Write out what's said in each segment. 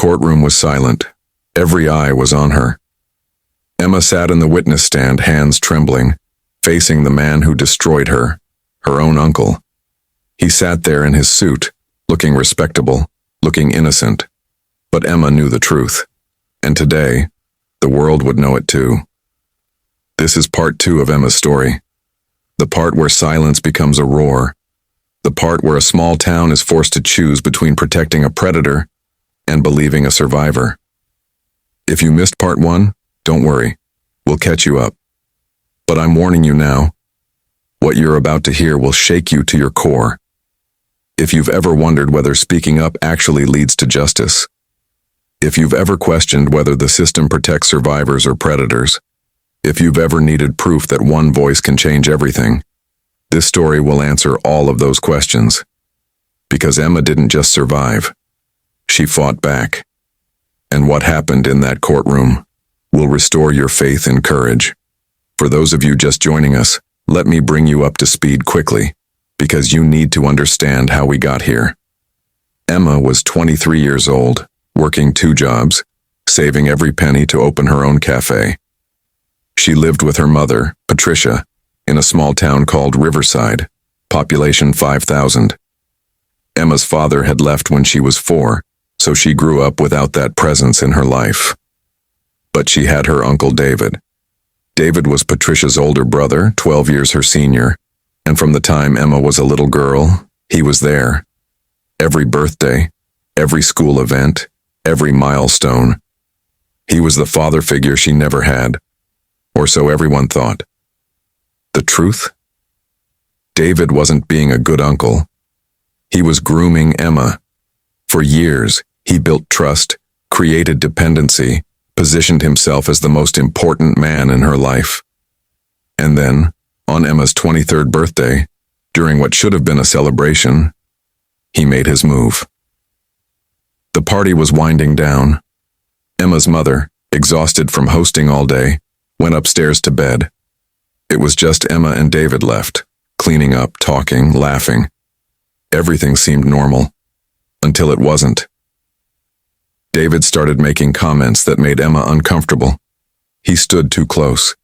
courtroom was silent. Every eye was on her. Emma sat in the witness stand, hands trembling, facing the man who destroyed her, her own uncle. He sat there in his suit, looking respectable, looking innocent. But Emma knew the truth. And today, the world would know it too. This is part 2 of Emma's story. The part where silence becomes a roar. The part where a small town is forced to choose between protecting a predator and believing a survivor. If you missed part 1, don't worry. We'll catch you up. But I'm warning you now. What you're about to hear will shake you to your core. If you've ever wondered whether speaking up actually leads to justice, if you've ever questioned whether the system protects survivors or predators, if you've ever needed proof that one voice can change everything, this story will answer all of those questions. Because Emma didn't just survive, she fought back. And what happened in that courtroom will restore your faith and courage. For those of you just joining us, let me bring you up to speed quickly, because you need to understand how we got here. Emma was 23 years old, working 2 jobs, saving every penny to open her own cafe. She lived with her mother, Patricia, in a small town called Riverside, population 5,000. Emma's father had left when she was 4, so she grew up without that presence in her life. But she had her uncle David. David was Patricia's older brother, 12 years her senior, and from the time Emma was a little girl, he was there. Every birthday, every school event, every milestone. He was the father figure she never had, or so everyone thought. The truth? David wasn't being a good uncle. He was grooming Emma. For years, he built trust, created dependency, positioned himself as the most important man in her life. And then, on Emma's 23rd birthday, during what should have been a celebration, he made his move. The party was winding down. Emma's mother, exhausted from hosting all day, went upstairs to bed. It was just Emma and David left, cleaning up, talking, laughing. Everything seemed normal, until it wasn't. David started making comments that made Emma uncomfortable. He stood too close.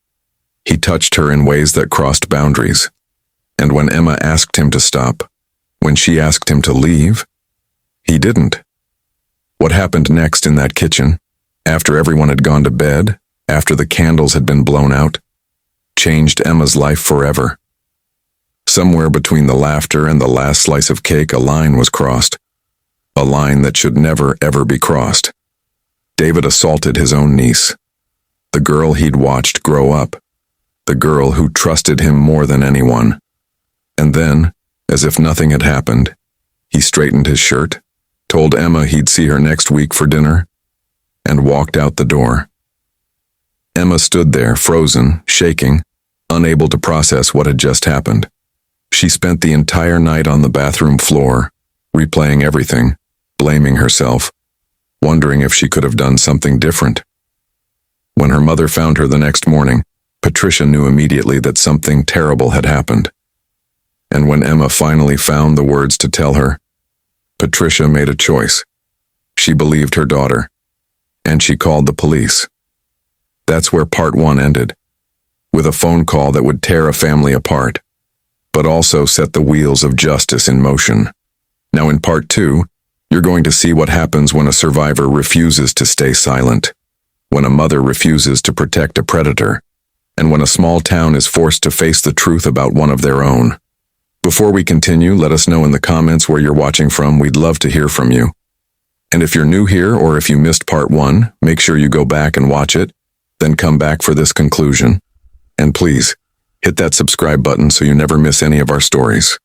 He touched her in ways that crossed boundaries. And when Emma asked him to stop, when she asked him to leave, he didn't. What happened next in that kitchen, after everyone had gone to bed, after the candles had been blown out, changed Emma's life forever. Somewhere between the laughter and the last slice of cake, a line was crossed. A line that should never, ever be crossed. David assaulted his own niece. The girl he'd watched grow up. The girl who trusted him more than anyone. And then, as if nothing had happened, he straightened his shirt, told Emma he'd see her next week for dinner, and walked out the door. Emma stood there, frozen, shaking, unable to process what had just happened. She spent the entire night on the bathroom floor, replaying everything, blaming herself, wondering if she could have done something different. When her mother found her the next morning, Patricia knew immediately that something terrible had happened. And when Emma finally found the words to tell her, Patricia made a choice. She believed her daughter, and she called the police. That's where part 1 ended, with a phone call that would tear a family apart, but also set the wheels of justice in motion. Now in part 2, you're going to see what happens when a survivor refuses to stay silent, when a mother refuses to protect a predator, and when a small town is forced to face the truth about one of their own. Before we continue, let us know in the comments where you're watching from. We'd love to hear from you. And if you're new here or if you missed part 1, make sure you go back and watch it, then come back for this conclusion. And please, hit that subscribe button so you never miss any of our stories.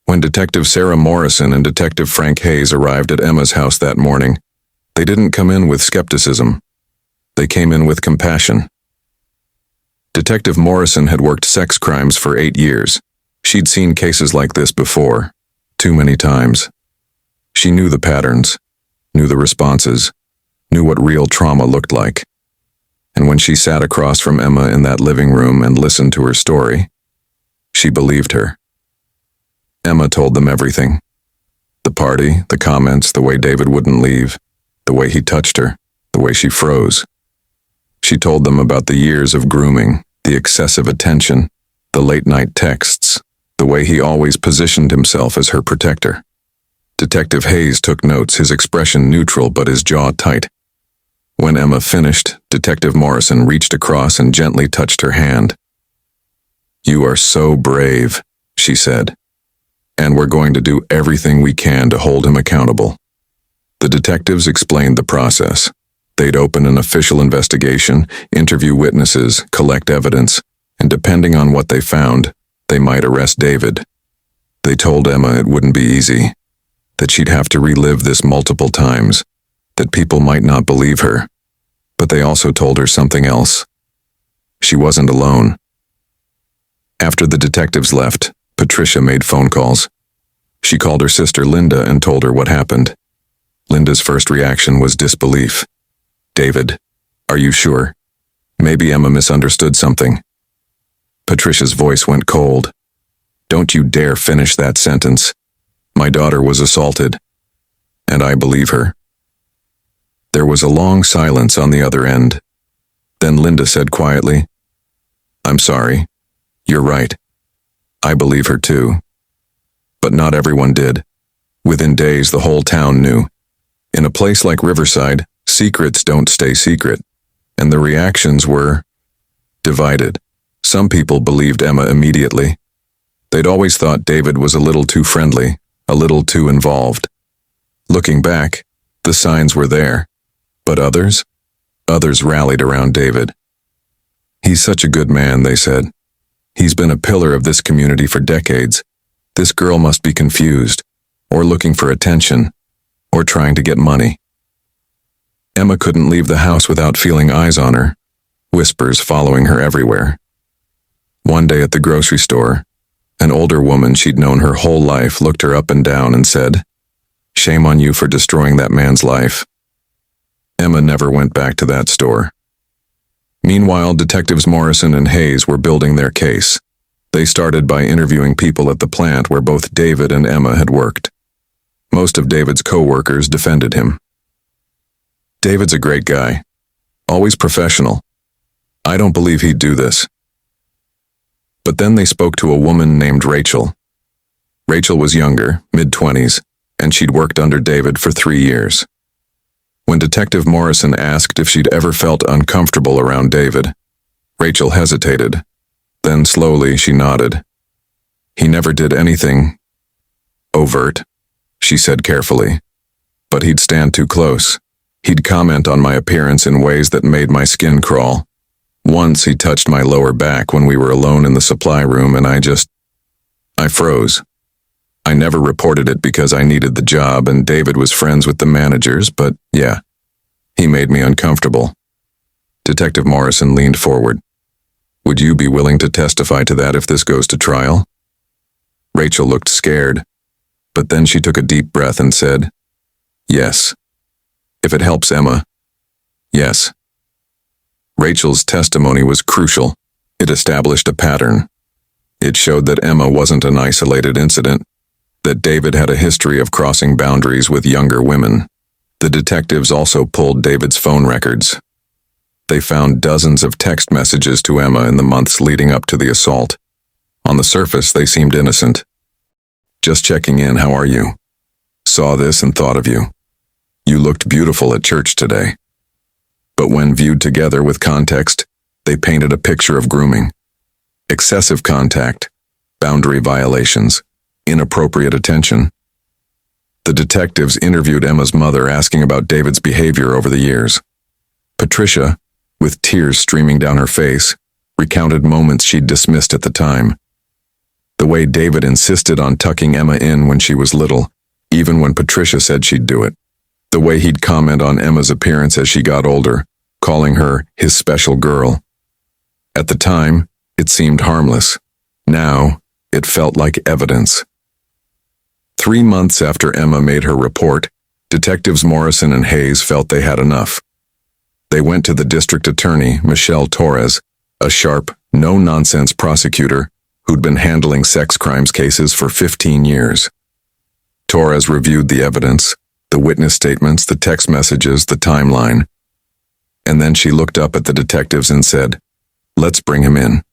When Detective Sarah Morrison and Detective Frank Hayes arrived at Emma's house that morning, they didn't come in with skepticism. They came in with compassion. Detective Morrison had worked sex crimes for 8 years. She'd seen cases like this before, too many times. She knew the patterns, knew the responses, knew what real trauma looked like. And when she sat across from Emma in that living room and listened to her story, she believed her. Emma told them everything. The party, the comments, the way David wouldn't leave, the way he touched her, the way she froze. She told them about the years of grooming, the excessive attention, the late-night texts, the way he always positioned himself as her protector. Detective Hayes took notes, his expression neutral but his jaw tight. When Emma finished, Detective Morrison reached across and gently touched her hand. "You are so brave," she said, "and we're going to do everything we can to hold him accountable." The detectives explained the process. They'd open an official investigation, interview witnesses, collect evidence, and depending on what they found, they might arrest David. They told Emma it wouldn't be easy, that she'd have to relive this multiple times, that people might not believe her. But they also told her something else. She wasn't alone. After the detectives left, Patricia made phone calls. She called her sister Linda and told her what happened. Linda's first reaction was disbelief. "David, are you sure? Maybe Emma misunderstood something." Patricia's voice went cold. "Don't you dare finish that sentence. My daughter was assaulted, and I believe her." There was a long silence on the other end. Then Linda said quietly, "I'm sorry. You're right. I believe her too." But not everyone did. Within days, the whole town knew. In a place like Riverside, secrets don't stay secret, and the reactions were divided. Some people believed Emma immediately. They'd always thought David was a little too friendly, a little too involved. Looking back, the signs were there. But others rallied around David. "He's such a good man," they said. "He's been a pillar of this community for decades. This girl must be confused, or looking for attention, or trying to get money." Emma couldn't leave the house without feeling eyes on her, whispers following her everywhere. One day at the grocery store, an older woman she'd known her whole life looked her up and down and said, "Shame on you for destroying that man's life." Emma never went back to that store. Meanwhile, Detectives Morrison and Hayes were building their case. They started by interviewing people at the plant where both David and Emma had worked. Most of David's co-workers defended him. "David's a great guy. Always professional. I don't believe he'd do this." But then they spoke to a woman named Rachel. Rachel was younger, mid-20s, and she'd worked under David for 3 years. When Detective Morrison asked if she'd ever felt uncomfortable around David, Rachel hesitated. Then slowly she nodded. "He never did anything overt," she said carefully. "But he'd stand too close. He'd comment on my appearance in ways that made my skin crawl. Once he touched my lower back when we were alone in the supply room and I froze. I never reported it because I needed the job and David was friends with the managers, but yeah, he made me uncomfortable." Detective Morrison leaned forward. "Would you be willing to testify to that if this goes to trial?" Rachel looked scared, but then she took a deep breath and said, "Yes. If it helps Emma, yes." Rachel's testimony was crucial. It established a pattern. It showed that Emma wasn't an isolated incident, that David had a history of crossing boundaries with younger women. The detectives also pulled David's phone records. They found dozens of text messages to Emma in the months leading up to the assault. On the surface, they seemed innocent. "Just checking in, how are you? Saw this and thought of you. You looked beautiful at church today." But when viewed together with context, they painted a picture of grooming. Excessive contact, boundary violations, inappropriate attention. The detectives interviewed Emma's mother, asking about David's behavior over the years. Patricia, with tears streaming down her face, recounted moments she'd dismissed at the time. The way David insisted on tucking Emma in when she was little, even when Patricia said she'd do it. The way he'd comment on Emma's appearance as she got older, calling her his special girl. At the time, it seemed harmless. Now, it felt like evidence. 3 months after Emma made her report, Detectives Morrison and Hayes felt they had enough. They went to the district attorney, Michelle Torres, a sharp, no-nonsense prosecutor who'd been handling sex crimes cases for 15 years. Torres reviewed the evidence, The witness statements, the text messages, the timeline. And then she looked up at the detectives and said, "Let's bring him in."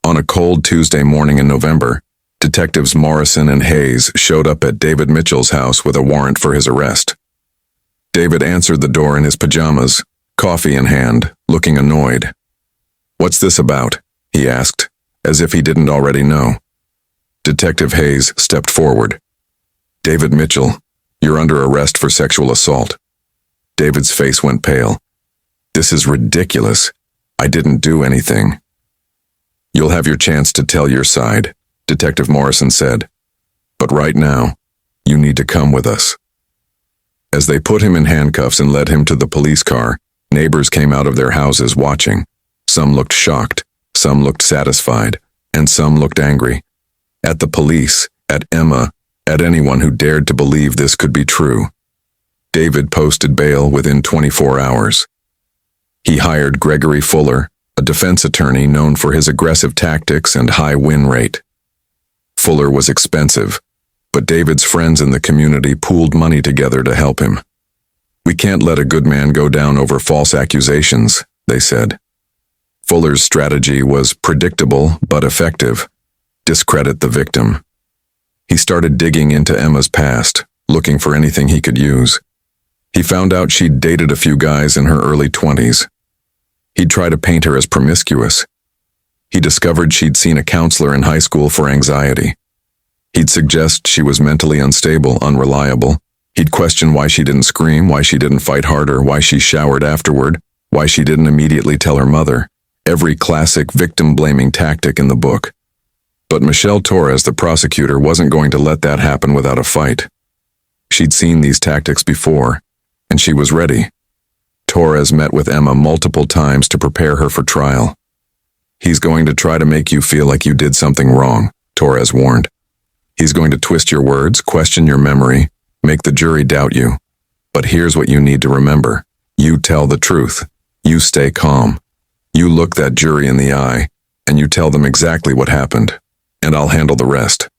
On a cold Tuesday morning in November, Detectives Morrison and Hayes showed up at David Mitchell's house with a warrant for his arrest. David answered the door in his pajamas, coffee in hand, looking annoyed. "What's this about?" he asked, as if he didn't already know. Detective Hayes stepped forward. "David Mitchell, you're under arrest for sexual assault." David's face went pale. "This is ridiculous. I didn't do anything." "You'll have your chance to tell your side," Detective Morrison said. "But right now, you need to come with us." As they put him in handcuffs and led him to the police car, neighbors came out of their houses watching. Some looked shocked, some looked satisfied, and some looked angry. At the police, at Emma, at anyone who dared to believe this could be true. David posted bail within 24 hours. He hired Gregory Fuller, a defense attorney known for his aggressive tactics and high win rate. Fuller was expensive, but David's friends in the community pooled money together to help him. "We can't let a good man go down over false accusations," they said. Fuller's strategy was predictable but effective: discredit the victim. He started digging into Emma's past, looking for anything he could use. He found out she'd dated a few guys in her early 20s. He'd try to paint her as promiscuous. He discovered she'd seen a counselor in high school for anxiety. He'd suggest she was mentally unstable, unreliable. He'd question why she didn't scream, why she didn't fight harder, why she showered afterward, why she didn't immediately tell her mother. Every classic victim-blaming tactic in the book. But Michelle Torres, the prosecutor, wasn't going to let that happen without a fight. She'd seen these tactics before, and she was ready. Torres met with Emma multiple times to prepare her for trial. "He's going to try to make you feel like you did something wrong," Torres warned. "He's going to twist your words, question your memory, make the jury doubt you. But here's what you need to remember. You tell the truth. You stay calm. You look that jury in the eye, and you tell them exactly what happened, and I'll handle the rest."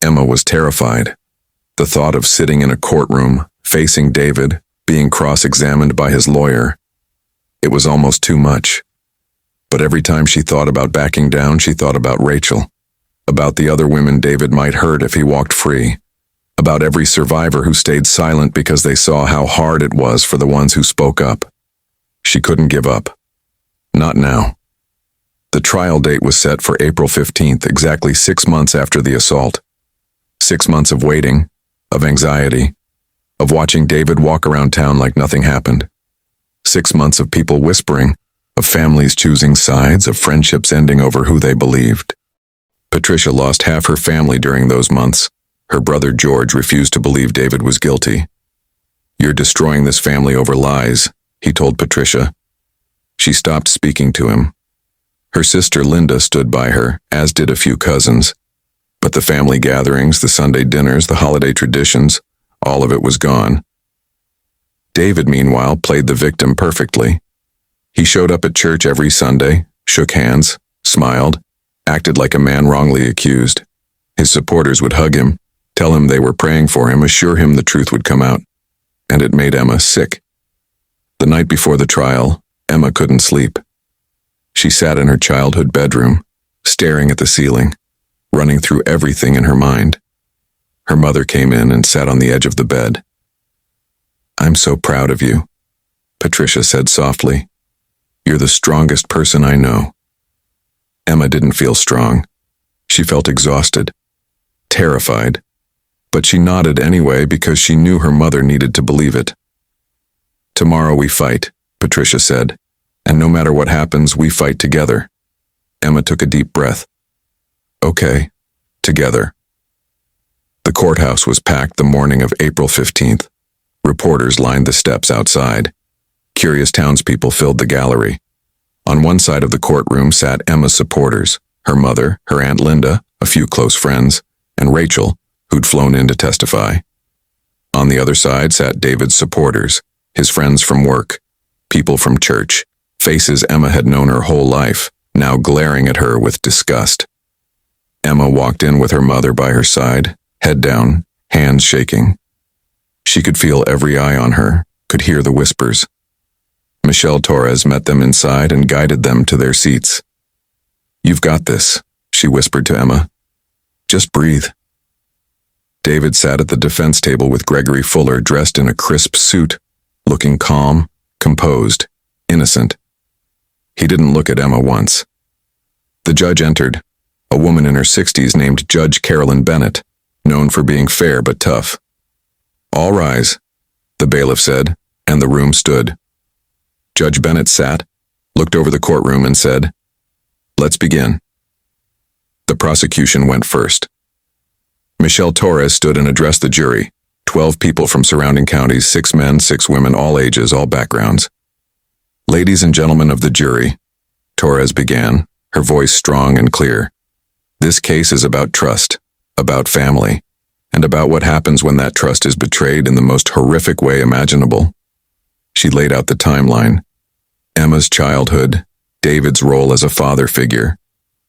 Emma was terrified. The thought of sitting in a courtroom, facing David, being cross-examined by his lawyer, it was almost too much. But every time she thought about backing down, she thought about Rachel, about the other women David might hurt if he walked free, about every survivor who stayed silent because they saw how hard it was for the ones who spoke up. She couldn't give up. Not now. The trial date was set for April 15th, exactly 6 months after the assault. 6 months of waiting, of anxiety, of watching David walk around town like nothing happened. 6 months of people whispering, of families choosing sides, of friendships ending over who they believed. Patricia lost half her family during those months. Her brother George refused to believe David was guilty. "You're destroying this family over lies," he told Patricia. She stopped speaking to him. Her sister Linda stood by her, as did a few cousins. But the family gatherings, the Sunday dinners, the holiday traditions, all of it was gone. David, meanwhile, played the victim perfectly. He showed up at church every Sunday, shook hands, smiled, acted like a man wrongly accused. His supporters would hug him, tell him they were praying for him, assure him the truth would come out. And it made Emma sick. The night before the trial, Emma couldn't sleep. She sat in her childhood bedroom, staring at the ceiling, running through everything in her mind. Her mother came in and sat on the edge of the bed. "I'm so proud of you," Patricia said softly. "You're the strongest person I know." Emma didn't feel strong. She felt exhausted, terrified, but she nodded anyway because she knew her mother needed to believe it. "Tomorrow we fight," Patricia said, "and no matter what happens, we fight together." Emma took a deep breath. "Okay, together." The courthouse was packed the morning of April 15th. Reporters lined the steps outside. Curious townspeople filled the gallery. On one side of the courtroom sat Emma's supporters, her mother, her Aunt Linda, a few close friends, and Rachel, who'd flown in to testify. On the other side sat David's supporters, his friends from work, people from church, faces Emma had known her whole life, now glaring at her with disgust. Emma walked in with her mother by her side, head down, hands shaking. She could feel every eye on her, could hear the whispers. Michelle Torres met them inside and guided them to their seats. "You've got this," she whispered to Emma. "Just breathe." David sat at the defense table with Gregory Fuller dressed in a crisp suit, looking calm, composed, innocent. He didn't look at Emma once. The judge entered, a woman in her 60s named Judge Carolyn Bennett, known for being fair but tough. "All rise," the bailiff said, and the room stood. Judge Bennett sat, looked over the courtroom and said, "Let's begin." The prosecution went first. Michelle Torres stood and addressed the jury, 12 people from surrounding counties, 6 men, 6 women, all ages, all backgrounds. "Ladies and gentlemen of the jury," Torres began, her voice strong and clear. "This case is about trust, about family, and about what happens when that trust is betrayed in the most horrific way imaginable." She laid out the timeline. Emma's childhood, David's role as a father figure,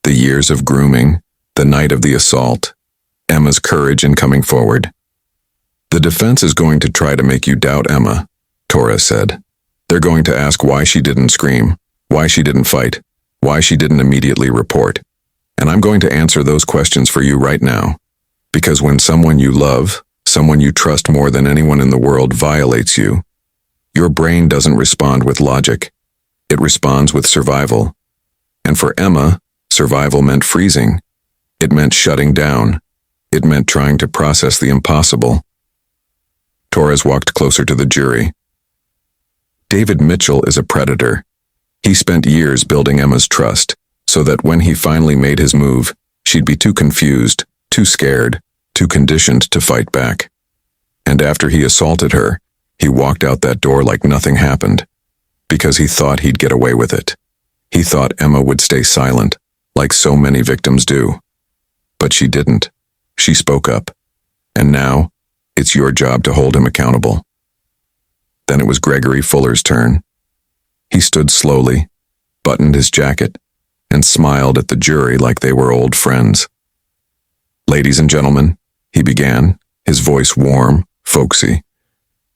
the years of grooming, the night of the assault, Emma's courage in coming forward. "The defense is going to try to make you doubt Emma," Torres said. "They're going to ask why she didn't scream, why she didn't fight, why she didn't immediately report. And I'm going to answer those questions for you right now. Because when someone you love, someone you trust more than anyone in the world violates you, your brain doesn't respond with logic. It responds with survival. And for Emma, survival meant freezing. It meant shutting down. It meant trying to process the impossible." Torres walked closer to the jury. "David Mitchell is a predator. He spent years building Emma's trust, so that when he finally made his move, she'd be too confused, too scared, too conditioned to fight back. And after he assaulted her, he walked out that door like nothing happened, because he thought he'd get away with it. He thought Emma would stay silent, like so many victims do. But she didn't. She spoke up. And now, it's your job to hold him accountable." Then it was Gregory Fuller's turn. He stood slowly, buttoned his jacket, and smiled at the jury like they were old friends. "Ladies and gentlemen," he began, his voice warm, folksy.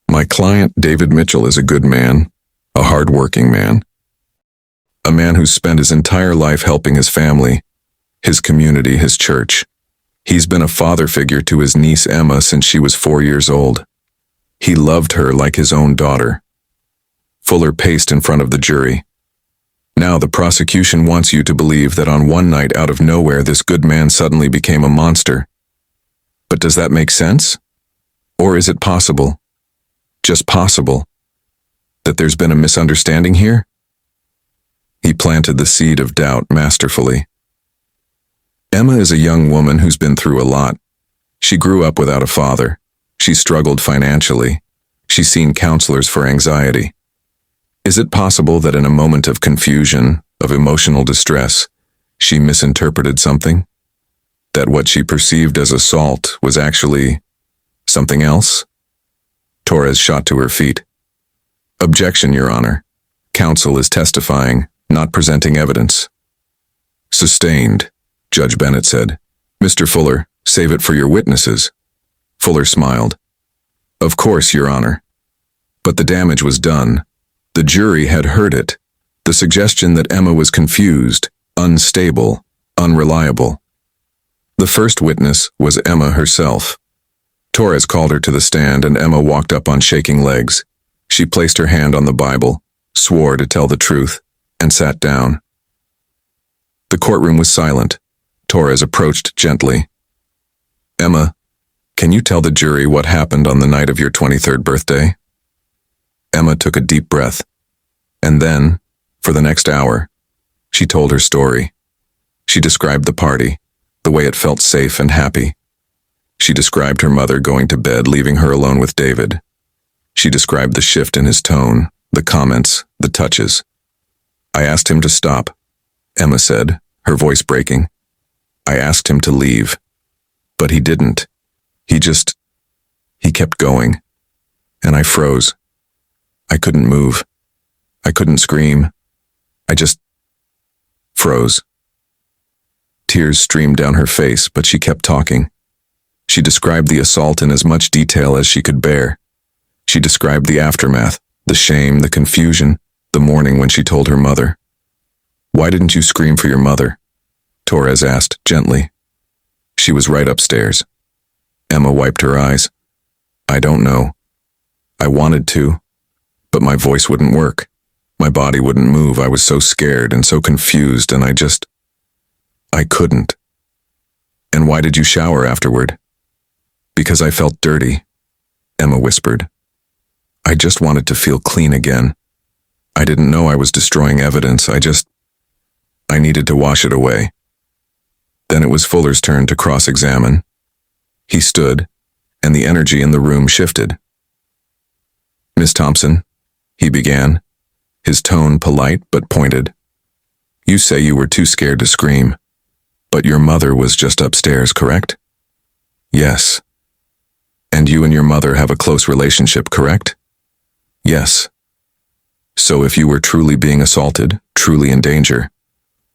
"My client, David Mitchell, is a good man, a hard-working man. A man who's spent his entire life helping his family, his community, his church. He's been a father figure to his niece Emma since she was 4 years old. He loved her like his own daughter." Fuller paced in front of the jury. "Now the prosecution wants you to believe that on one night out of nowhere this good man suddenly became a monster. But does that make sense? Or is it possible, just possible, that there's been a misunderstanding here?" He planted the seed of doubt masterfully. "Emma is a young woman who's been through a lot. She grew up without a father. She struggled financially. She's seen counselors for anxiety. Is it possible that in a moment of confusion, of emotional distress, she misinterpreted something? That what she perceived as assault was actually something else?" Torres shot to her feet. "Objection, Your Honor. Counsel is testifying, not presenting evidence." "Sustained," Judge Bennett said. "Mr. Fuller, save it for your witnesses." Fuller smiled. "Of course, Your Honor." But the damage was done. The jury had heard it. The suggestion that Emma was confused, unstable, unreliable. The first witness was Emma herself. Torres called her to the stand and Emma walked up on shaking legs. She placed her hand on the Bible, swore to tell the truth, and sat down. The courtroom was silent. Torres approached gently. "Emma, can you tell the jury what happened on the night of your 23rd birthday?" Emma took a deep breath. And then, for the next hour, she told her story. She described the party, the way it felt safe and happy. She described her mother going to bed, leaving her alone with David. She described the shift in his tone, the comments, the touches. "I asked him to stop," Emma said, her voice breaking. "I asked him to leave. But he didn't. He kept going. And I froze. I couldn't move. I couldn't scream. I just froze." Tears streamed down her face, but she kept talking. She described the assault in as much detail as she could bear. She described the aftermath, the shame, the confusion, the morning when she told her mother. "Why didn't you scream for your mother?" Torres asked gently. "She was right upstairs." Emma wiped her eyes. "I don't know. I wanted to, but my voice wouldn't work. My body wouldn't move. I was so scared and so confused, and I couldn't." "And why did you shower afterward?" "Because I felt dirty," Emma whispered. "I just wanted to feel clean again. I didn't know I was destroying evidence. I needed to wash it away." Then it was Fuller's turn to cross-examine. He stood, and the energy in the room shifted. "Miss Thompson," he began, his tone polite but pointed. "You say you were too scared to scream, but your mother was just upstairs, correct?" "Yes." "And you and your mother have a close relationship, correct?" "Yes." "So if you were truly being assaulted, truly in danger,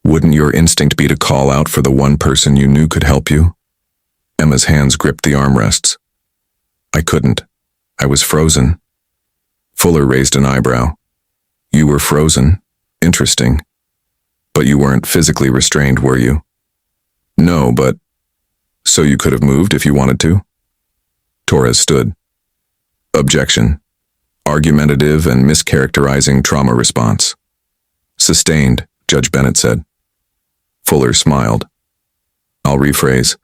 wouldn't your instinct be to call out for the one person you knew could help you?" Emma's hands gripped the armrests. "I couldn't. I was frozen." Fuller raised an eyebrow. "You were frozen? Interesting. But you weren't physically restrained, were you?" "No, but..." "So you could have moved if you wanted to?" Torres stood. "Objection. Argumentative and mischaracterizing trauma response." "Sustained," Judge Bennett said. Fuller smiled. "I'll rephrase.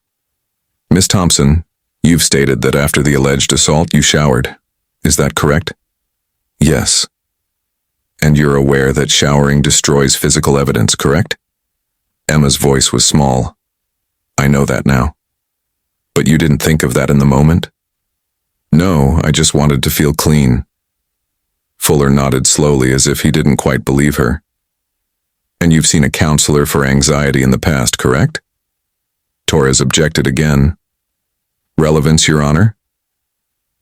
Miss Thompson, you've stated that after the alleged assault you showered. Is that correct?" "Yes." "And you're aware that showering destroys physical evidence, correct?" Emma's voice was small. "I know that now." "But you didn't think of that in the moment?" "No, I just wanted to feel clean." Fuller nodded slowly as if he didn't quite believe her. "And you've seen a counselor for anxiety in the past, correct?" Torres objected again. "Relevance, Your Honor?"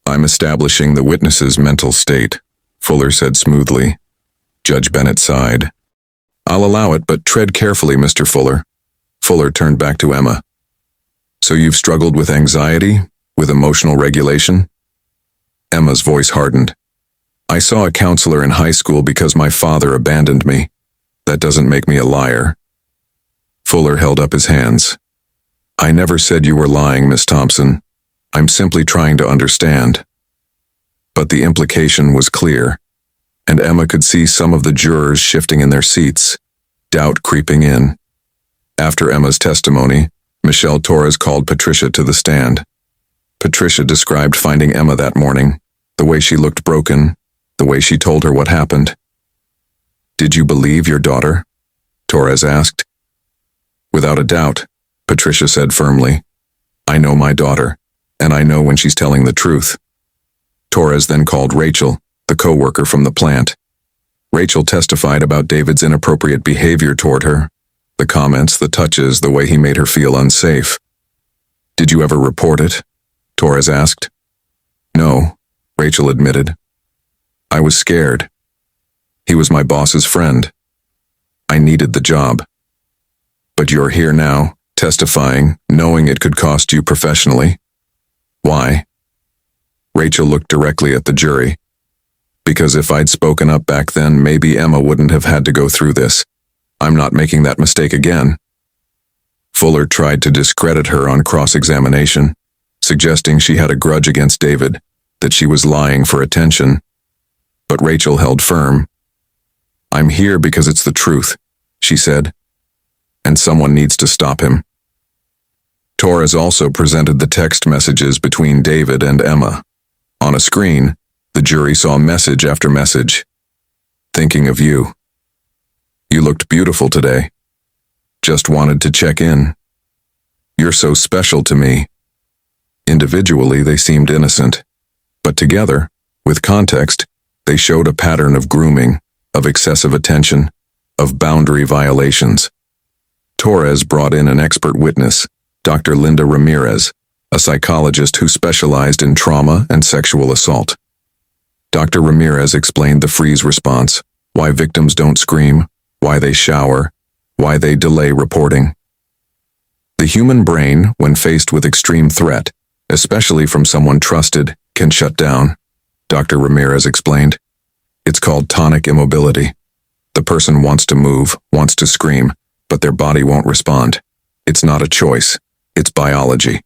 "I'm establishing the witness's mental state," Fuller said smoothly. Judge Bennett sighed. "I'll allow it, but tread carefully, Mr. Fuller." Fuller turned back to Emma. "So you've struggled with anxiety, with emotional regulation?" Emma's voice hardened. "I saw a counselor in high school because my father abandoned me. That doesn't make me a liar." Fuller held up his hands. "I never said you were lying, Miss Thompson. I'm simply trying to understand." But the implication was clear, and Emma could see some of the jurors shifting in their seats, doubt creeping in. After Emma's testimony, Michelle Torres called Patricia to the stand. Patricia described finding Emma that morning, the way she looked broken, the way she told her what happened. "Did you believe your daughter?" Torres asked. "Without a doubt," Patricia said firmly. "I know my daughter, and I know when she's telling the truth." Torres then called Rachel, the co-worker from the plant. Rachel testified about David's inappropriate behavior toward her, the comments, the touches, the way he made her feel unsafe. "Did you ever report it?" Torres asked. "No," Rachel admitted. "I was scared. He was my boss's friend. I needed the job." "But you're here now, testifying, knowing it could cost you professionally. Why?" Rachel looked directly at the jury. "Because if I'd spoken up back then, maybe Emma wouldn't have had to go through this. I'm not making that mistake again." Fuller tried to discredit her on cross-examination, suggesting she had a grudge against David, that she was lying for attention. But Rachel held firm. "I'm here because it's the truth," she said, "and someone needs to stop him." Torres also presented the text messages between David and Emma. On a screen, the jury saw message after message. "Thinking of you. You looked beautiful today. Just wanted to check in. You're so special to me." Individually, they seemed innocent, but together, with context, they showed a pattern of grooming, of excessive attention, of boundary violations. Torres brought in an expert witness, Dr. Linda Ramirez, a psychologist who specialized in trauma and sexual assault. Dr. Ramirez explained the freeze response, why victims don't scream, why they shower, why they delay reporting. The human brain, when faced with extreme threat, especially from someone trusted, can shut down, Dr. Ramirez explained. It's called tonic immobility. The person wants to move, wants to scream, but their body won't respond. It's not a choice. It's biology.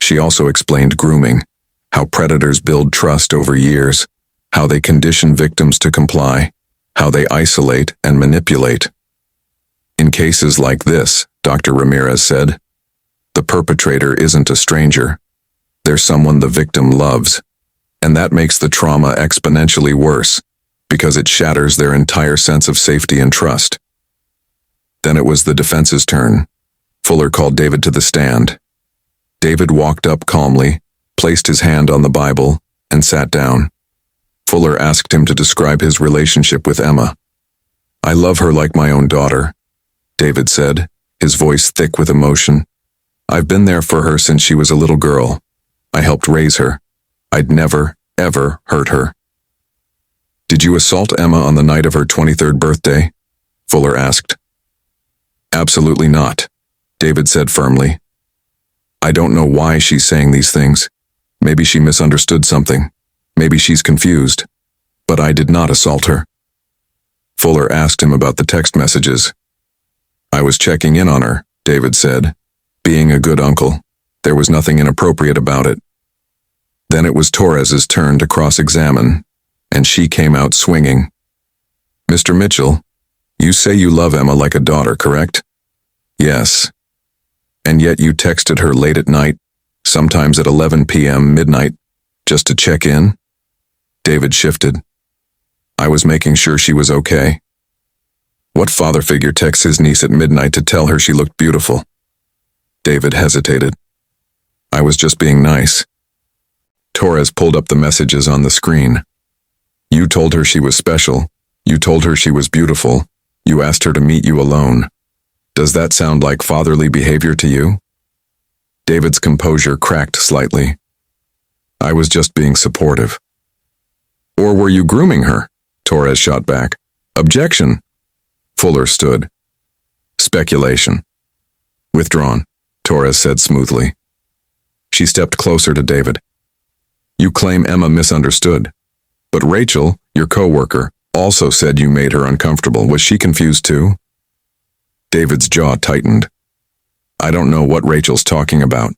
She also explained grooming, how predators build trust over years, how they condition victims to comply, how they isolate and manipulate. In cases like this, Dr. Ramirez said, the perpetrator isn't a stranger. They're someone the victim loves, and that makes the trauma exponentially worse because it shatters their entire sense of safety and trust. Then it was the defense's turn. Fuller called David to the stand. David walked up calmly, placed his hand on the Bible, and sat down. Fuller asked him to describe his relationship with Emma. I love her like my own daughter, David said, his voice thick with emotion. I've been there for her since she was a little girl. I helped raise her. I'd never, ever hurt her. Did you assault Emma on the night of her 23rd birthday? Fuller asked. Absolutely not, David said firmly. I don't know why she's saying these things. Maybe she misunderstood something. Maybe she's confused. But I did not assault her. Fuller asked him about the text messages. I was checking in on her, David said. Being a good uncle, there was nothing inappropriate about it. Then it was Torres's turn to cross-examine, and she came out swinging. Mr. Mitchell, you say you love Emma like a daughter, correct? Yes. And yet you texted her late at night, sometimes at 11 p.m. midnight, just to check in? David shifted. I was making sure she was okay. What father figure texts his niece at midnight to tell her she looked beautiful? David hesitated. I was just being nice. Torres pulled up the messages on the screen. You told her she was special. You told her she was beautiful. You asked her to meet you alone. Does that sound like fatherly behavior to you? David's composure cracked slightly. I was just being supportive. Or were you grooming her? Torres shot back. Objection. Fuller stood. Speculation. Withdrawn, Torres said smoothly. She stepped closer to David. You claim Emma misunderstood. But Rachel, your co-worker, also said you made her uncomfortable. Was she confused too? David's jaw tightened. I don't know what Rachel's talking about.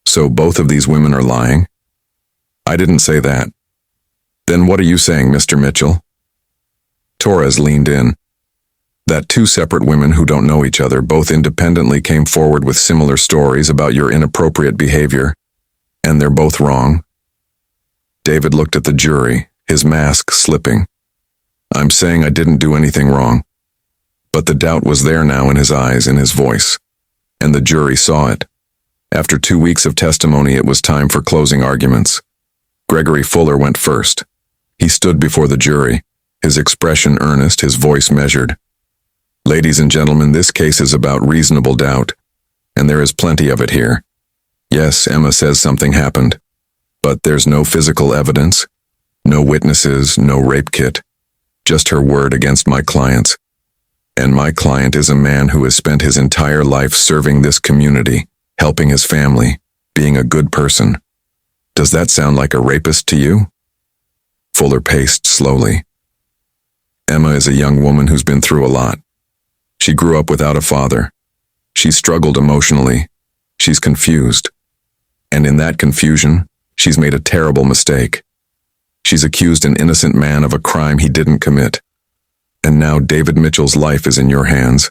So both of these women are lying? I didn't say that. Then what are you saying, Mr. Mitchell? Torres leaned in. That two separate women who don't know each other both independently came forward with similar stories about your inappropriate behavior, and they're both wrong. David looked at the jury, his mask slipping. I'm saying I didn't do anything wrong. But the doubt was there now in his eyes, in his voice. And the jury saw it. After 2 weeks of testimony, it was time for closing arguments. Gregory Fuller went first. He stood before the jury, his expression earnest, his voice measured. Ladies and gentlemen, this case is about reasonable doubt, and there is plenty of it here. Yes, Emma says something happened, but there's no physical evidence, no witnesses, no rape kit, just her word against my client's. And my client is a man who has spent his entire life serving this community, helping his family, being a good person. Does that sound like a rapist to you? Fuller paced slowly. Emma is a young woman who's been through a lot. She grew up without a father. She's struggled emotionally. She's confused. And in that confusion, she's made a terrible mistake. She's accused an innocent man of a crime he didn't commit. And now David Mitchell's life is in your hands.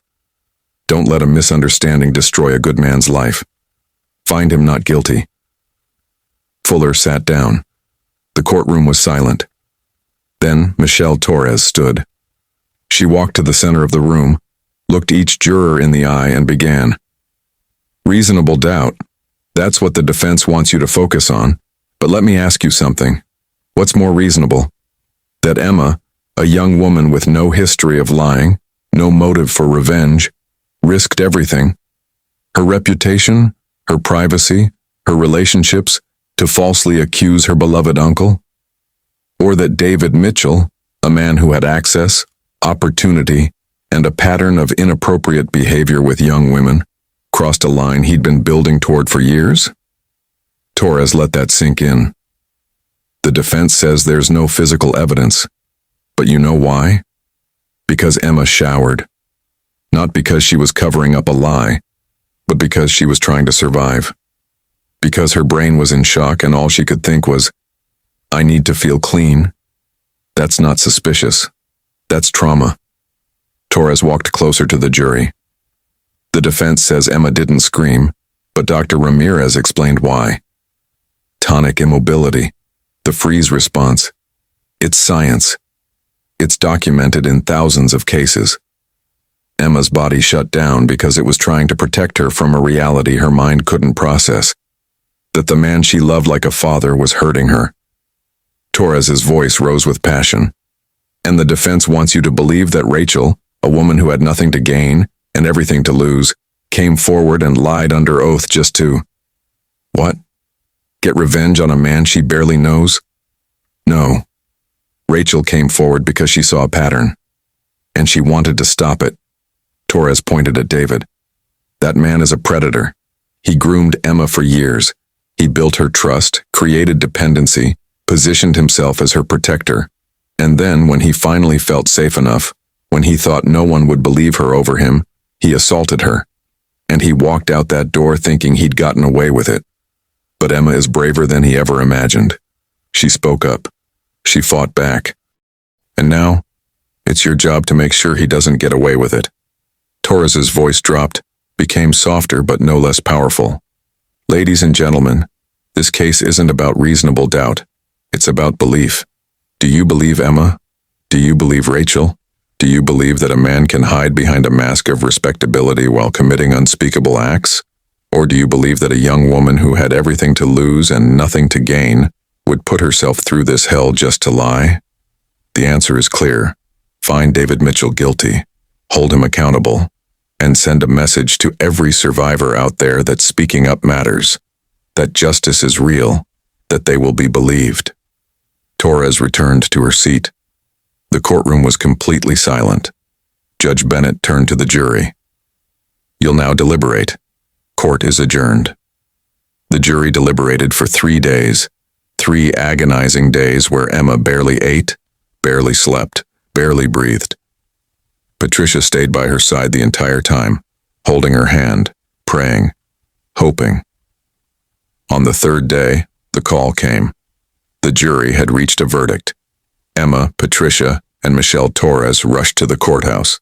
Don't let a misunderstanding destroy a good man's life. Find him not guilty. Fuller sat down. The courtroom was silent. Then Michelle Torres stood. She walked to the center of the room, looked each juror in the eye, and began. Reasonable doubt. That's what the defense wants you to focus on. But let me ask you something. What's more reasonable? That Emma, a young woman with no history of lying, no motive for revenge, risked everything, her reputation, her privacy, her relationships, to falsely accuse her beloved uncle? Or that David Mitchell, a man who had access, opportunity, and a pattern of inappropriate behavior with young women, crossed a line he'd been building toward for years? Torres let that sink in. The defense says there's no physical evidence. But you know why? Because Emma showered. Not because she was covering up a lie, but because she was trying to survive. Because her brain was in shock and all she could think was, I need to feel clean. That's not suspicious. That's trauma. Torres walked closer to the jury. The defense says Emma didn't scream, but Dr. Ramirez explained why. Tonic immobility. The freeze response. It's science. It's documented in thousands of cases. Emma's body shut down because it was trying to protect her from a reality her mind couldn't process. That the man she loved like a father was hurting her. Torres's voice rose with passion. And the defense wants you to believe that Rachel, a woman who had nothing to gain and everything to lose, came forward and lied under oath just to... What? Get revenge on a man she barely knows? No. Rachel came forward because she saw a pattern. And she wanted to stop it. Torres pointed at David. That man is a predator. He groomed Emma for years. He built her trust, created dependency, positioned himself as her protector. And then, when he finally felt safe enough, when he thought no one would believe her over him, he assaulted her. And he walked out that door thinking he'd gotten away with it. But Emma is braver than he ever imagined. She spoke up. She fought back. And now, it's your job to make sure he doesn't get away with it. Torres's voice dropped, became softer but no less powerful. Ladies and gentlemen, this case isn't about reasonable doubt. It's about belief. Do you believe Emma? Do you believe Rachel? Do you believe that a man can hide behind a mask of respectability while committing unspeakable acts? Or do you believe that a young woman who had everything to lose and nothing to gain would put herself through this hell just to lie? The answer is clear. Find David Mitchell guilty, hold him accountable, and send a message to every survivor out there that speaking up matters, that justice is real, that they will be believed. Torres returned to her seat. The courtroom was completely silent. Judge Bennett turned to the jury. You'll now deliberate. Court is adjourned. The jury deliberated for 3 days, 3 agonizing days where Emma barely ate, barely slept, barely breathed. Patricia stayed by her side the entire time, holding her hand, praying, hoping. On the 3rd day, the call came. The jury had reached a verdict. Emma, Patricia, and Michelle Torres rushed to the courthouse.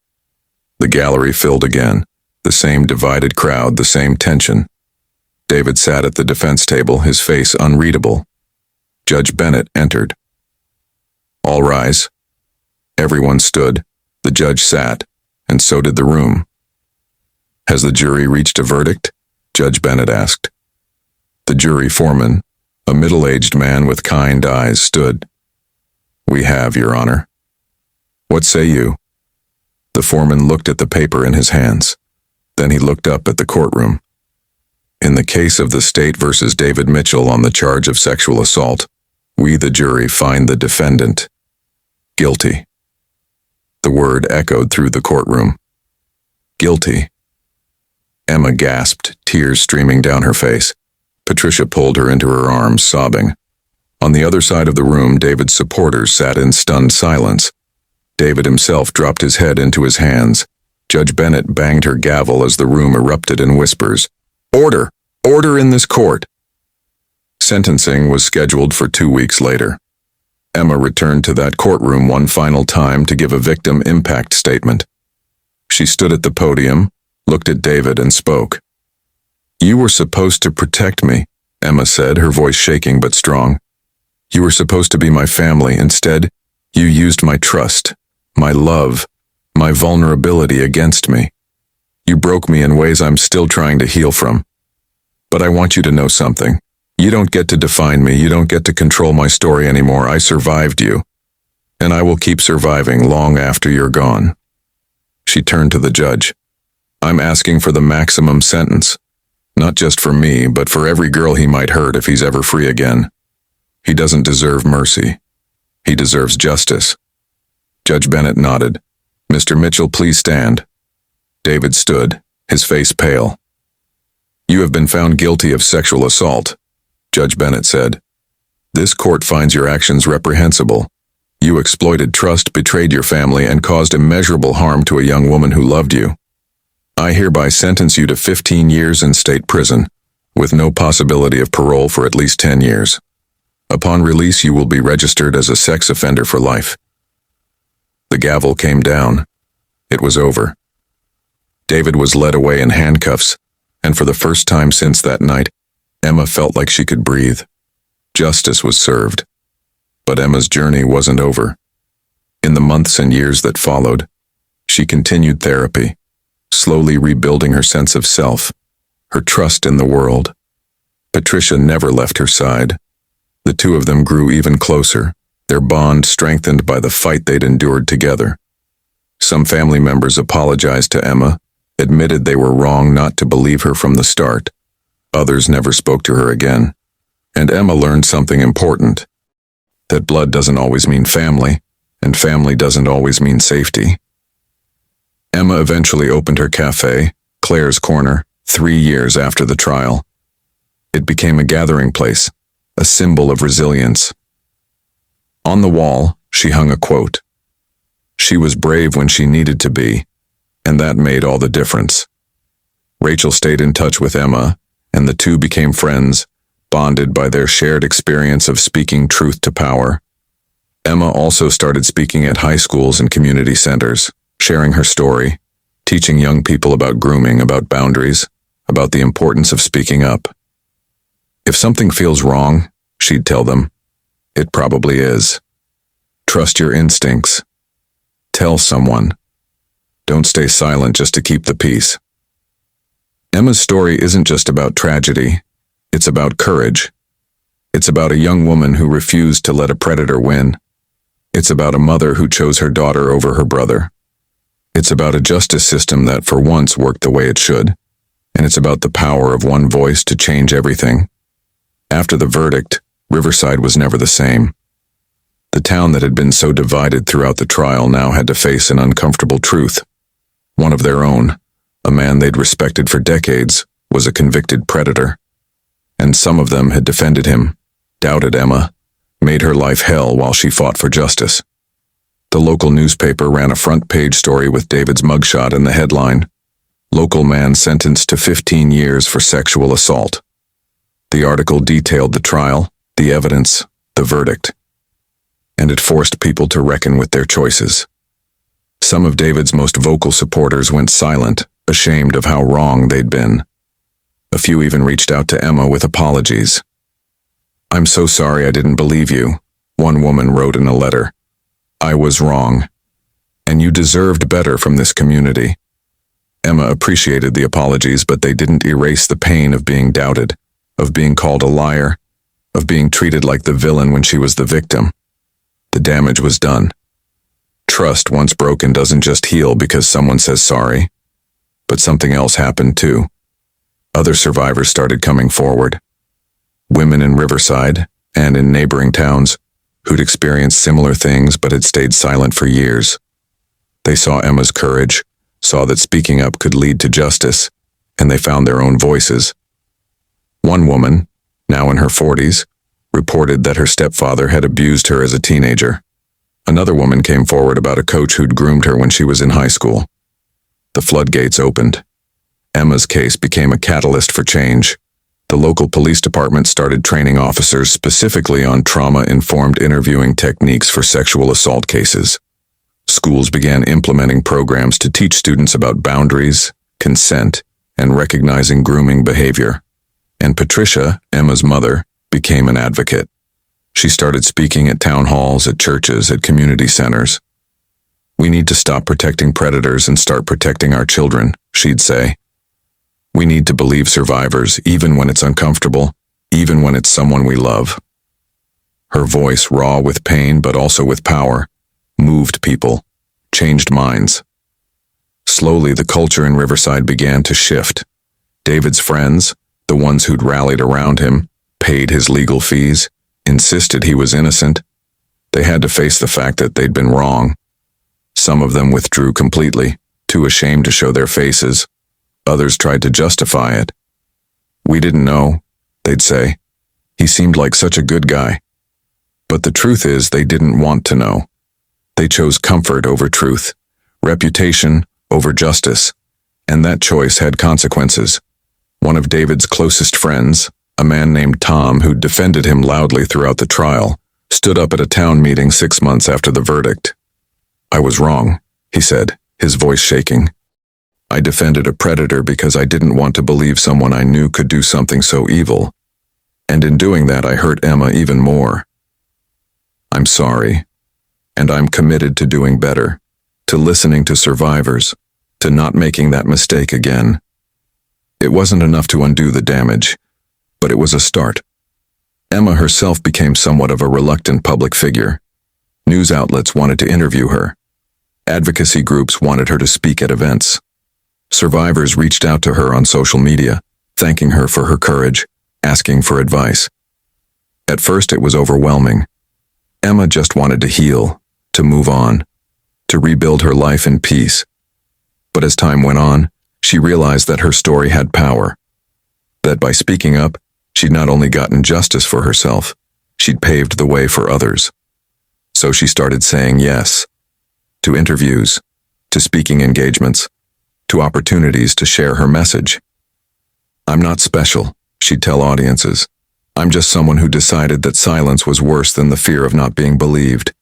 The gallery filled again, the same divided crowd, the same tension. David sat at the defense table, his face unreadable. Judge Bennett entered. All rise. Everyone stood. The judge sat, and so did the room. Has the jury reached a verdict? Judge Bennett asked. The jury foreman, a middle-aged man with kind eyes, stood. We have, Your Honor. What say you? The foreman looked at the paper in his hands. Then he looked up at the courtroom. In the case of the state versus David Mitchell on the charge of sexual assault, we, the jury, find the defendant guilty. The word echoed through the courtroom. Guilty. Emma gasped, tears streaming down her face. Patricia pulled her into her arms, sobbing. On the other side of the room, David's supporters sat in stunned silence. David himself dropped his head into his hands. Judge Bennett banged her gavel as the room erupted in whispers. Order! Order in this court! Sentencing was scheduled for 2 weeks later. Emma returned to that courtroom one final time to give a victim impact statement. She stood at the podium, looked at David, and spoke. You were supposed to protect me, Emma said, her voice shaking but strong. You were supposed to be my family. Instead, you used my trust, my love, my vulnerability against me. You broke me in ways I'm still trying to heal from. But I want you to know something. You don't get to define me. You don't get to control my story anymore. I survived you. And I will keep surviving long after you're gone. She turned to the judge. I'm asking for the maximum sentence. Not just for me, but for every girl he might hurt if he's ever free again. He doesn't deserve mercy. He deserves justice. Judge Bennett nodded. Mr. Mitchell, please stand. David stood, his face pale. You have been found guilty of sexual assault. Judge Bennett said. "This court finds your actions reprehensible. You exploited trust, betrayed your family, and caused immeasurable harm to a young woman who loved you. I hereby sentence you to 15 years in state prison, with no possibility of parole for at least 10 years. Upon release, you will be registered as a sex offender for life." The gavel came down. It was over. David was led away in handcuffs, and for the first time since that night, Emma felt like she could breathe. Justice was served. But Emma's journey wasn't over. In the months and years that followed, she continued therapy, slowly rebuilding her sense of self, her trust in the world. Patricia never left her side. The two of them grew even closer, their bond strengthened by the fight they'd endured together. Some family members apologized to Emma, admitted they were wrong not to believe her from the start. Others never spoke to her again. And Emma learned something important: that blood doesn't always mean family, and family doesn't always mean safety. Emma eventually opened her cafe, Claire's Corner, 3 years after the trial. It became a gathering place, a symbol of resilience. On the wall, she hung a quote. She was brave when she needed to be, and that made all the difference. Rachel stayed in touch with Emma, and the two became friends, bonded by their shared experience of speaking truth to power. Emma also started speaking at high schools and community centers, sharing her story, teaching young people about grooming, about boundaries, about the importance of speaking up. If something feels wrong, she'd tell them, it probably is. Trust your instincts. Tell someone. Don't stay silent just to keep the peace. Emma's story isn't just about tragedy. It's about courage. It's about a young woman who refused to let a predator win. It's about a mother who chose her daughter over her brother. It's about a justice system that for once worked the way it should. And it's about the power of one voice to change everything. After the verdict, Riverside was never the same. The town that had been so divided throughout the trial now had to face an uncomfortable truth. One of their own, a man they'd respected for decades, was a convicted predator. And some of them had defended him, doubted Emma, made her life hell while she fought for justice. The local newspaper ran a front-page story with David's mugshot in the headline, "Local man sentenced to 15 years for sexual assault." The article detailed the trial, the evidence, the verdict. And it forced people to reckon with their choices. Some of David's most vocal supporters went silent, ashamed of how wrong they'd been. A few even reached out to Emma with apologies. "I'm so sorry I didn't believe you," one woman wrote in a letter. "I was wrong. And you deserved better from this community." Emma appreciated the apologies, but they didn't erase the pain of being doubted, of being called a liar, of being treated like the villain when she was the victim. The damage was done. Trust, once broken, doesn't just heal because someone says sorry. But something else happened too. Other survivors started coming forward. Women in Riverside, and in neighboring towns, who'd experienced similar things but had stayed silent for years. They saw Emma's courage, saw that speaking up could lead to justice, and they found their own voices. One woman, now in her 40s, reported that her stepfather had abused her as a teenager. Another woman came forward about a coach who'd groomed her when she was in high school. The floodgates opened. Emma's case became a catalyst for change. The local police department started training officers specifically on trauma-informed interviewing techniques for sexual assault cases. Schools began implementing programs to teach students about boundaries, consent, and recognizing grooming behavior. And Patricia, Emma's mother, became an advocate. She started speaking at town halls, at churches, at community centers. "We need to stop protecting predators and start protecting our children," she'd say. "We need to believe survivors, even when it's uncomfortable, even when it's someone we love." Her voice, raw with pain but also with power, moved people, changed minds. Slowly, the culture in Riverside began to shift. David's friends, the ones who'd rallied around him, paid his legal fees, insisted he was innocent. They had to face the fact that they'd been wrong. Some of them withdrew completely, too ashamed to show their faces. Others tried to justify it. "We didn't know," they'd say. He seemed like such a good guy. But the truth is, they didn't want to know. They chose comfort over truth, reputation over justice, and that choice had consequences. One of David's closest friends, a man named Tom who defended him loudly throughout the trial, stood up at a town meeting 6 months after the verdict. "I was wrong," he said, his voice shaking. "I defended a predator because I didn't want to believe someone I knew could do something so evil. And in doing that, I hurt Emma even more. I'm sorry, and I'm committed to doing better, to listening to survivors, to not making that mistake again." It wasn't enough to undo the damage, but it was a start. Emma herself became somewhat of a reluctant public figure. News outlets wanted to interview her. Advocacy groups wanted her to speak at events. Survivors reached out to her on social media, thanking her for her courage, asking for advice. At first it was overwhelming. Emma just wanted to heal, to move on, to rebuild her life in peace. But as time went on, she realized that her story had power. That by speaking up, she'd not only gotten justice for herself, she'd paved the way for others. So she started saying yes. To interviews, to speaking engagements, to opportunities to share her message. "I'm not special," she'd tell audiences. "I'm just someone who decided that silence was worse than the fear of not being believed.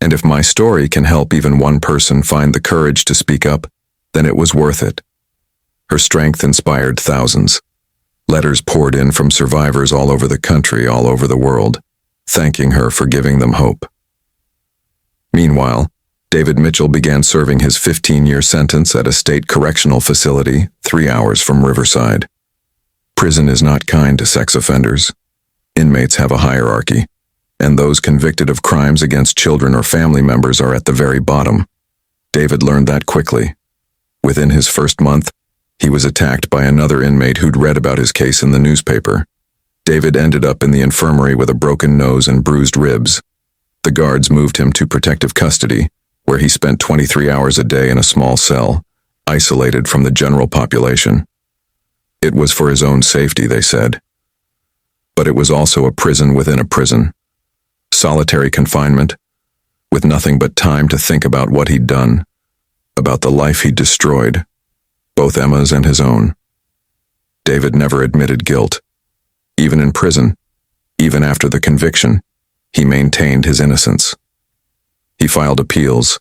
And if my story can help even one person find the courage to speak up, then it was worth it." Her strength inspired thousands. Letters poured in from survivors all over the country, all over the world, thanking her for giving them hope. Meanwhile, David Mitchell began serving his 15-year sentence at a state correctional facility 3 hours from Riverside. Prison is not kind to sex offenders. Inmates have a hierarchy, and those convicted of crimes against children or family members are at the very bottom. David learned that quickly. Within his first month, he was attacked by another inmate who'd read about his case in the newspaper. David ended up in the infirmary with a broken nose and bruised ribs. The guards moved him to protective custody, where he spent 23 hours a day in a small cell, isolated from the general population. It was for his own safety, they said. But it was also a prison within a prison. Solitary confinement, with nothing but time to think about what he'd done, about the life he'd destroyed, both Emma's and his own. David never admitted guilt. Even in prison, even after the conviction, he maintained his innocence. He filed appeals,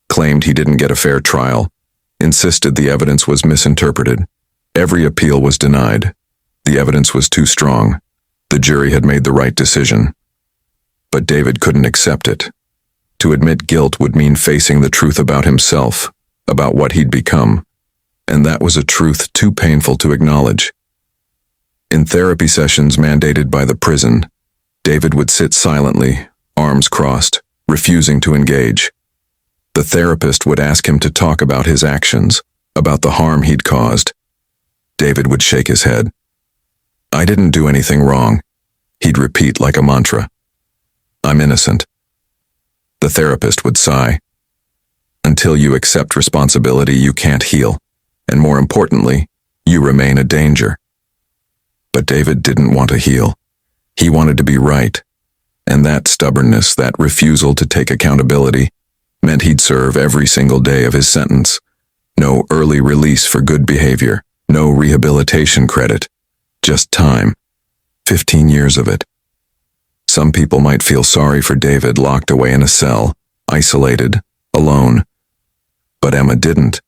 claimed he didn't get a fair trial, insisted the evidence was misinterpreted. Every appeal was denied. The evidence was too strong. The jury had made the right decision. But David couldn't accept it. To admit guilt would mean facing the truth about himself, about what he'd become, and that was a truth too painful to acknowledge. In therapy sessions mandated by the prison, David would sit silently, arms crossed, refusing to engage. The therapist would ask him to talk about his actions, about the harm he'd caused. David would shake his head. "I didn't do anything wrong," he'd repeat like a mantra. "I'm innocent." The therapist would sigh. "Until you accept responsibility, you can't heal. And more importantly, you remain a danger." But David didn't want to heal. He wanted to be right. And that stubbornness, that refusal to take accountability, meant he'd serve every single day of his sentence. No early release for good behavior, no rehabilitation credit, just time. 15 years of it. Some people might feel sorry for David locked away in a cell, isolated, alone. But Emma didn't.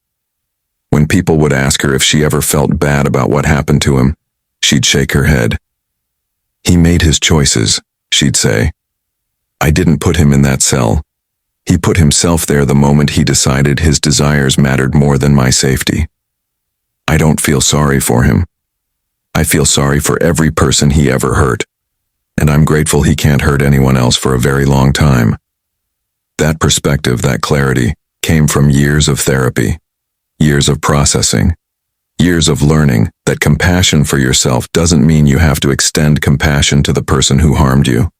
When people would ask her if she ever felt bad about what happened to him, she'd shake her head. "He made his choices," she'd say. "I didn't put him in that cell. He put himself there the moment he decided his desires mattered more than my safety. I don't feel sorry for him. I feel sorry for every person he ever hurt. And I'm grateful he can't hurt anyone else for a very long time." That perspective, that clarity, came from years of therapy, years of processing, years of learning that compassion for yourself doesn't mean you have to extend compassion to the person who harmed you.